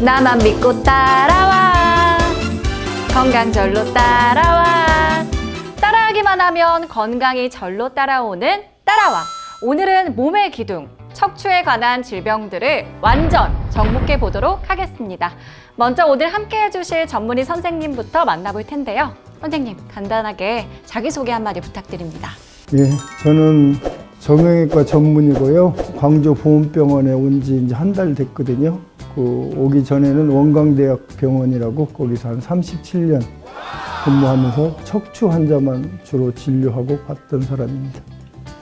나만 믿고 따라와. 건강 절로 따라와. 따라하기만 하면 건강이 절로 따라오는 따라와. 오늘은 몸의 기둥, 척추에 관한 질병들을 완전 정복해 보도록 하겠습니다. 먼저 오늘 함께 해주실 전문의 선생님부터 만나볼 텐데요. 선생님, 간단하게 자기소개 한마디 부탁드립니다. 예, 저는 정형외과 전문이고요. 광주보훈병원에 온 지 이제 한 달 됐거든요. 오기 전에는 원광대학병원이라고 거기서 한 37년 근무하면서 척추 환자만 주로 진료하고 봤던 사람입니다.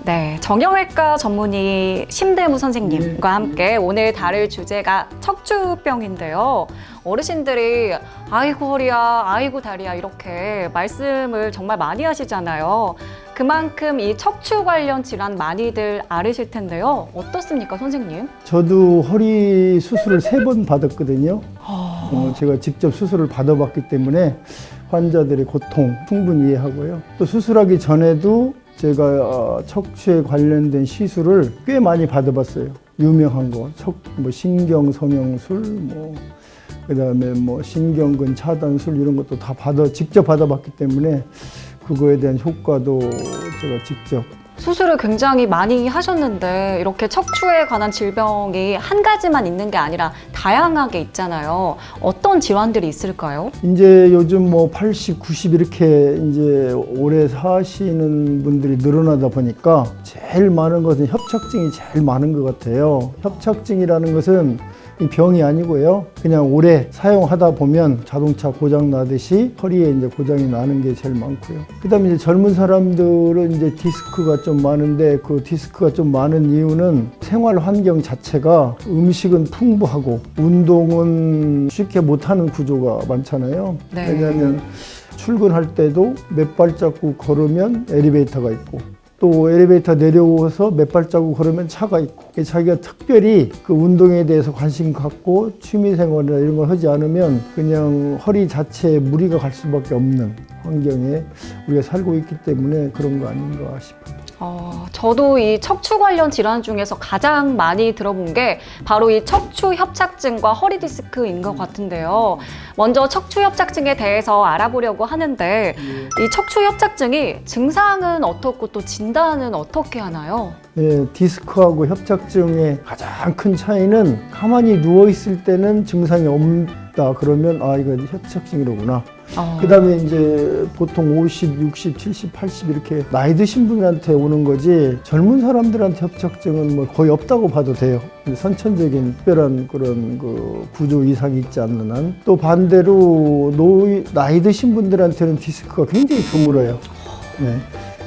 네, 정형외과 전문의 심대무 선생님과 함께 오늘 다룰 주제가 척추병인데요. 어르신들이 아이고 허리야, 아이고 다리야 이렇게 말씀을 정말 많이 하시잖아요. 그만큼 이 척추 관련 질환 많이들 앓으실 텐데요. 어떻습니까, 선생님? 저도 허리 수술을 3번 받았거든요. 제가 직접 수술을 받아봤기 때문에 환자들의 고통 충분히 이해하고요. 또 수술하기 전에도 제가 척추에 관련된 시술을 꽤 많이 받아봤어요. 유명한 거, 신경성형술, 그다음에 신경근 차단술 이런 것도 다 직접 받아봤기 때문에 그거에 대한 효과도 제가 직접. 수술을 굉장히 많이 하셨는데 이렇게 척추에 관한 질병이 한 가지만 있는 게 아니라 다양하게 있잖아요. 어떤 질환들이 있을까요? 이제 요즘 80, 90 이렇게 이제 오래 사시는 분들이 늘어나다 보니까 제일 많은 것은 협착증이 제일 많은 것 같아요. 협착증이라는 것은 이 병이 아니고요. 그냥 오래 사용하다 보면 자동차 고장 나듯이 허리에 이제 고장이 나는 게 제일 많고요. 그다음에 이제 젊은 사람들은 이제 디스크가 좀 많은데 그 디스크가 좀 많은 이유는 생활 환경 자체가 음식은 풍부하고 운동은 쉽게 못하는 구조가 많잖아요. 네. 왜냐하면 출근할 때도 몇 발자국 걸으면 엘리베이터가 있고 또 엘리베이터 내려오서 몇 발자국 걸으면 차가 있고 자기가 특별히 그 운동에 대해서 관심 갖고 취미생활이나 이런 걸 하지 않으면 그냥 허리 자체에 무리가 갈 수밖에 없는 환경에 우리가 살고 있기 때문에 그런 거 아닌가 싶어요. 저도 이 척추 관련 질환 중에서 가장 많이 들어본 게 바로 이 척추 협착증과 허리 디스크인 것 같은데요. 먼저 척추 협착증에 대해서 알아보려고 하는데 이 척추 협착증이 증상은 어떻고 또 진단은 어떻게 하나요? 예, 디스크하고 협착증의 가장 큰 차이는 가만히 누워 있을 때는 증상이 없다 그러면 이거 협착증이로구나. 그 다음에 이제 보통 50, 60, 70, 80 이렇게 나이 드신 분한테 오는 거지 젊은 사람들한테 협착증은 거의 없다고 봐도 돼요. 선천적인 특별한 그런 구조 이상이 있지 않는 한. 또 반대로 나이 드신 분들한테는 디스크가 굉장히 드물어요. 네.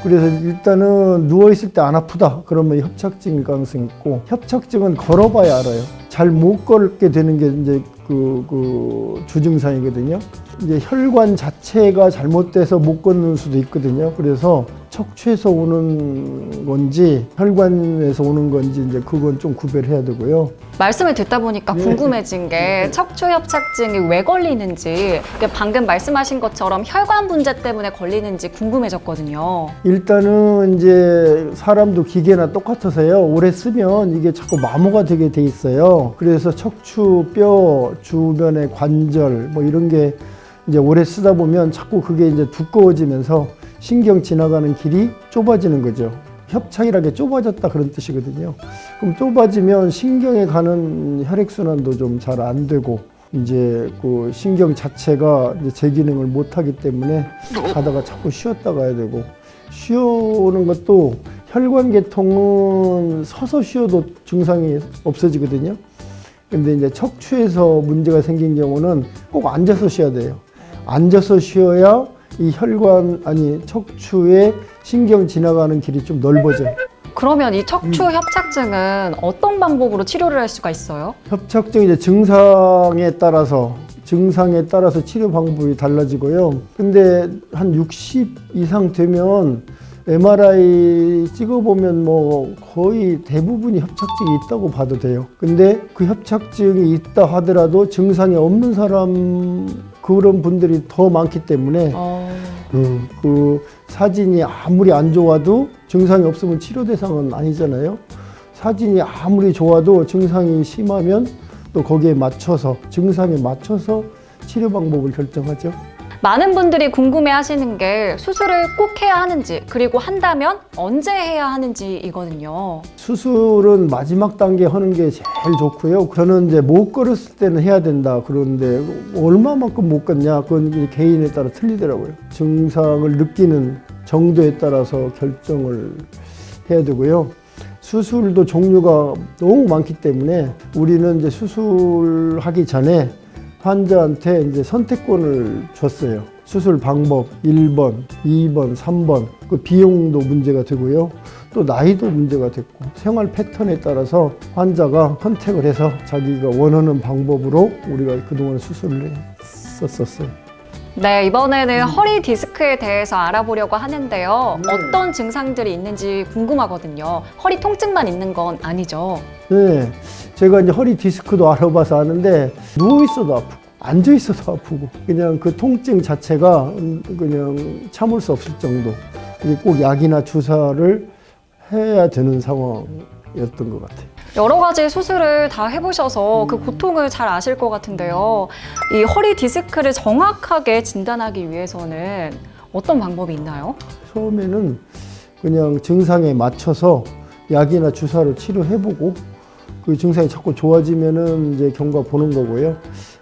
그래서 일단은 누워있을 때 안 아프다 그러면 협착증일 가능성이 있고, 협착증은 걸어봐야 알아요. 잘 못 걷게 되는 게 이제 그 주증상이거든요. 이제 혈관 자체가 잘못돼서 못 걷는 수도 있거든요. 그래서 척추에서 오는 건지 혈관에서 오는 건지 이제 그건 좀 구별해야 되고요. 말씀을 듣다 보니까 네. 궁금해진 게 척추 협착증이 왜 걸리는지, 방금 말씀하신 것처럼 혈관 문제 때문에 걸리는지 궁금해졌거든요. 일단은 이제 사람도 기계나 똑같아서요. 오래 쓰면 이게 자꾸 마모가 되게 돼 있어요. 그래서 척추 뼈 주변의 관절 이런 게 이제 오래 쓰다 보면 자꾸 그게 이제 두꺼워지면서 신경 지나가는 길이 좁아지는 거죠. 협착이라는 게 좁아졌다 그런 뜻이거든요. 그럼 좁아지면 신경에 가는 혈액순환도 좀 잘 안 되고 이제 그 신경 자체가 이제 제 기능을 못 하기 때문에 가다가 자꾸 쉬었다 가야 되고, 쉬어오는 것도 혈관계통은 서서 쉬어도 증상이 없어지거든요. 근데 이제 척추에서 문제가 생긴 경우는 꼭 앉아서 쉬어야 돼요. 앉아서 쉬어야 이 척추에 신경 지나가는 길이 좀 넓어져요. 그러면 이 척추 협착증은 어떤 방법으로 치료를 할 수가 있어요? 협착증 이제 증상에 따라서 치료 방법이 달라지고요. 근데 한 60 이상 되면 MRI 찍어보면 거의 대부분이 협착증이 있다고 봐도 돼요. 근데 그 협착증이 있다 하더라도 증상이 없는 사람, 그런 분들이 더 많기 때문에 그 사진이 아무리 안 좋아도 증상이 없으면 치료 대상은 아니잖아요. 사진이 아무리 좋아도 증상이 심하면 또 거기에 맞춰서 증상에 맞춰서 치료 방법을 결정하죠. 많은 분들이 궁금해 하시는 게 수술을 꼭 해야 하는지, 그리고 한다면 언제 해야 하는지이거든요. 수술은 마지막 단계 하는 게 제일 좋고요. 저는 이제 못 걸었을 때는 해야 된다. 그런데 얼마만큼 못 걷냐? 그건 개인에 따라 틀리더라고요. 증상을 느끼는 정도에 따라서 결정을 해야 되고요. 수술도 종류가 너무 많기 때문에 우리는 이제 수술하기 전에 환자한테 이제 선택권을 줬어요. 수술 방법 1번, 2번, 3번. 그 비용도 문제가 되고요. 또 나이도 문제가 됐고 생활 패턴에 따라서 환자가 선택을 해서 자기가 원하는 방법으로 우리가 그동안 수술을 했었어요. 네, 이번에는 허리 디스크에 대해서 알아보려고 하는데요. 어떤 증상들이 있는지 궁금하거든요. 허리 통증만 있는 건 아니죠? 네, 제가 이제 허리 디스크도 알아봐서 아는데 누워 있어도 아프고 앉아 있어도 아프고 그냥 그 통증 자체가 그냥 참을 수 없을 정도. 이게 꼭 약이나 주사를 해야 되는 상황이었던 것 같아요. 여러 가지 수술을 다 해보셔서 그 고통을 잘 아실 것 같은데요. 이 허리 디스크를 정확하게 진단하기 위해서는 어떤 방법이 있나요? 처음에는 그냥 증상에 맞춰서 약이나 주사로 치료해보고 그 증상이 자꾸 좋아지면은 이제 경과 보는 거고요.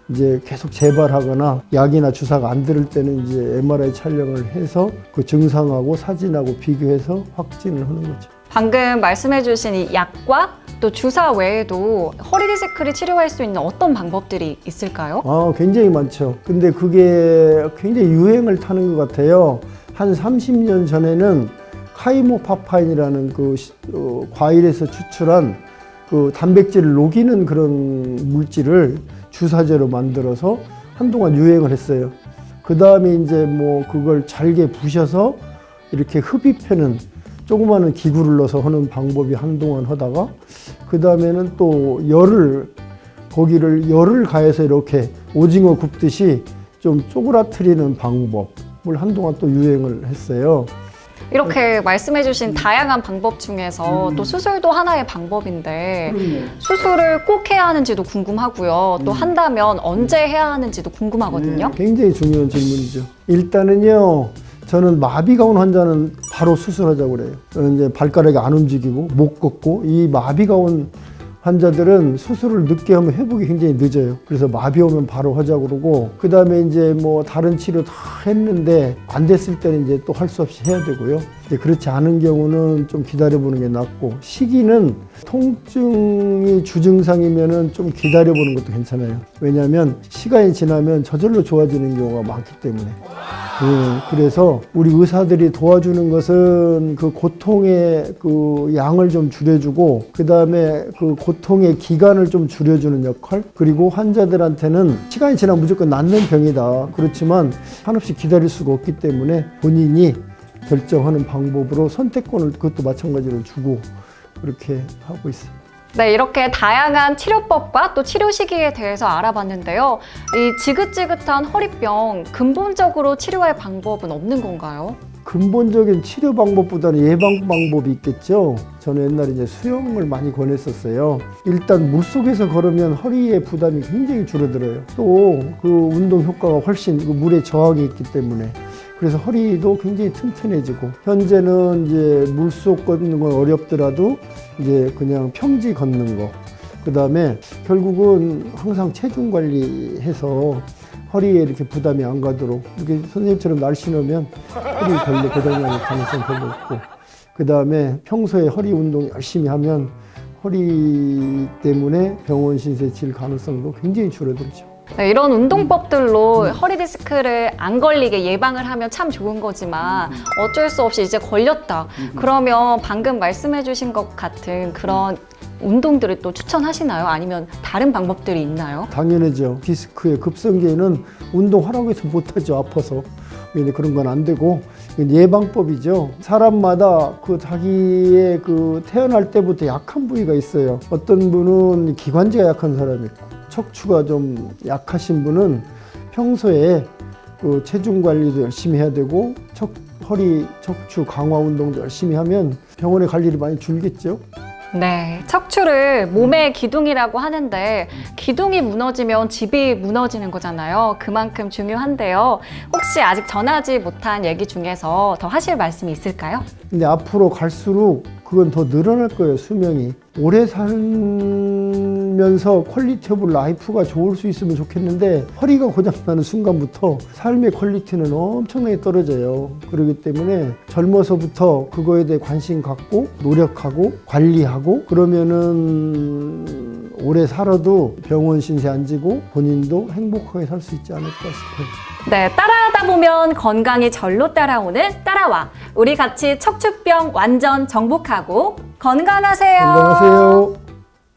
이제 계속 재발하거나 약이나 주사가 안 들을 때는 이제 MRI 촬영을 해서 그 증상하고 사진하고 비교해서 확진을 하는 거죠. 방금 말씀해주신 이 약과 또 주사 외에도 허리 디스크를 치료할 수 있는 어떤 방법들이 있을까요? 굉장히 많죠. 근데 그게 굉장히 유행을 타는 것 같아요. 한 30년 전에는 카이모파파인이라는 그 과일에서 추출한 그 단백질을 녹이는 그런 물질을 주사제로 만들어서 한동안 유행을 했어요. 그 다음에 이제 뭐 그걸 잘게 부셔서 이렇게 흡입하는 조그마한 기구를 넣어서 하는 방법이 한동안 하다가 그 다음에는 또 거기를 열을 가해서 이렇게 오징어 굽듯이 좀 쪼그라뜨리는 방법을 한동안 또 유행을 했어요. 이렇게 말씀해주신 다양한 방법 중에서 또 수술도 하나의 방법인데 수술을 꼭 해야 하는지도 궁금하고요. 또 한다면 언제 해야 하는지도 궁금하거든요. 굉장히 중요한 질문이죠. 일단은요. 저는 마비가 온 환자는 바로 수술하자고 그래요. 이제 발가락이 안 움직이고 못 걷고 이 마비가 온 환자들은 수술을 늦게 하면 회복이 굉장히 늦어요. 그래서 마비 오면 바로 하자고 그러고 그 다음에 이제 뭐 다른 치료 다 했는데 안 됐을 때는 이제 또 할 수 없이 해야 되고요. 이제 그렇지 않은 경우는 좀 기다려보는 게 낫고 시기는 통증이 주증상이면은 좀 기다려보는 것도 괜찮아요. 왜냐하면 시간이 지나면 저절로 좋아지는 경우가 많기 때문에. 그래서 우리 의사들이 도와주는 것은 그 고통의 그 양을 좀 줄여주고 그 다음에 그 고통의 기간을 좀 줄여주는 역할 그리고 환자들한테는 시간이 지나면 무조건 낫는 병이다. 그렇지만 한없이 기다릴 수가 없기 때문에 본인이 결정하는 방법으로 선택권을 그것도 마찬가지로 주고 그렇게 하고 있어요. 네, 이렇게 다양한 치료법과 또 치료 시기에 대해서 알아봤는데요. 이 지긋지긋한 허리병 근본적으로 치료할 방법은 없는 건가요? 근본적인 치료 방법보다는 예방 방법이 있겠죠. 저는 옛날에 이제 수영을 많이 권했었어요. 일단 물속에서 걸으면 허리의 부담이 굉장히 줄어들어요. 또 그 운동 효과가 훨씬 그 물에 저항이 있기 때문에 그래서 허리도 굉장히 튼튼해지고 현재는 이제 물속 걷는 건 어렵더라도 이제 그냥 평지 걷는 거 그 다음에 결국은 항상 체중 관리해서 허리에 이렇게 부담이 안 가도록 이렇게 선생님처럼 날씬하면 허리 별로 고장날 가능성 별로 없고 그 다음에 평소에 허리 운동 열심히 하면 허리 때문에 병원 신세 질 가능성도 굉장히 줄어들죠. 네, 이런 운동법들로 허리 디스크를 안 걸리게 예방을 하면 참 좋은 거지만 어쩔 수 없이 이제 걸렸다. 그러면 방금 말씀해 주신 것 같은 그런 운동들을 또 추천하시나요? 아니면 다른 방법들이 있나요? 당연하죠. 디스크의 급성기에는 운동하라고 해서 못하죠. 아파서. 그런 건 안 되고 예방법이죠. 사람마다 그 자기의 그 태어날 때부터 약한 부위가 있어요. 어떤 분은 기관지가 약한 사람이 있고 척추가 좀 약하신 분은 평소에 그 체중 관리도 열심히 해야 되고 허리 척추 강화 운동도 열심히 하면 병원에 갈 일이 많이 줄겠죠. 네, 척추를 몸의 기둥이라고 하는데 기둥이 무너지면 집이 무너지는 거잖아요. 그만큼 중요한데요. 혹시 아직 전하지 못한 얘기 중에서 더 하실 말씀이 있을까요? 근데 앞으로 갈수록 그건 더 늘어날 거예요, 수명이. 오래 살면서 퀄리티 오브 라이프가 좋을 수 있으면 좋겠는데 허리가 고장나는 순간부터 삶의 퀄리티는 엄청나게 떨어져요. 그렇기 때문에 젊어서부터 그거에 대해 관심 갖고 노력하고 관리하고 그러면은 오래 살아도 병원 신세 안 지고 본인도 행복하게 살 수 있지 않을까 싶어요. 네, 따라하다 보면 건강이 절로 따라오는 따라와. 우리 같이 척추병 완전 정복하고 건강하세요. 건강하세요.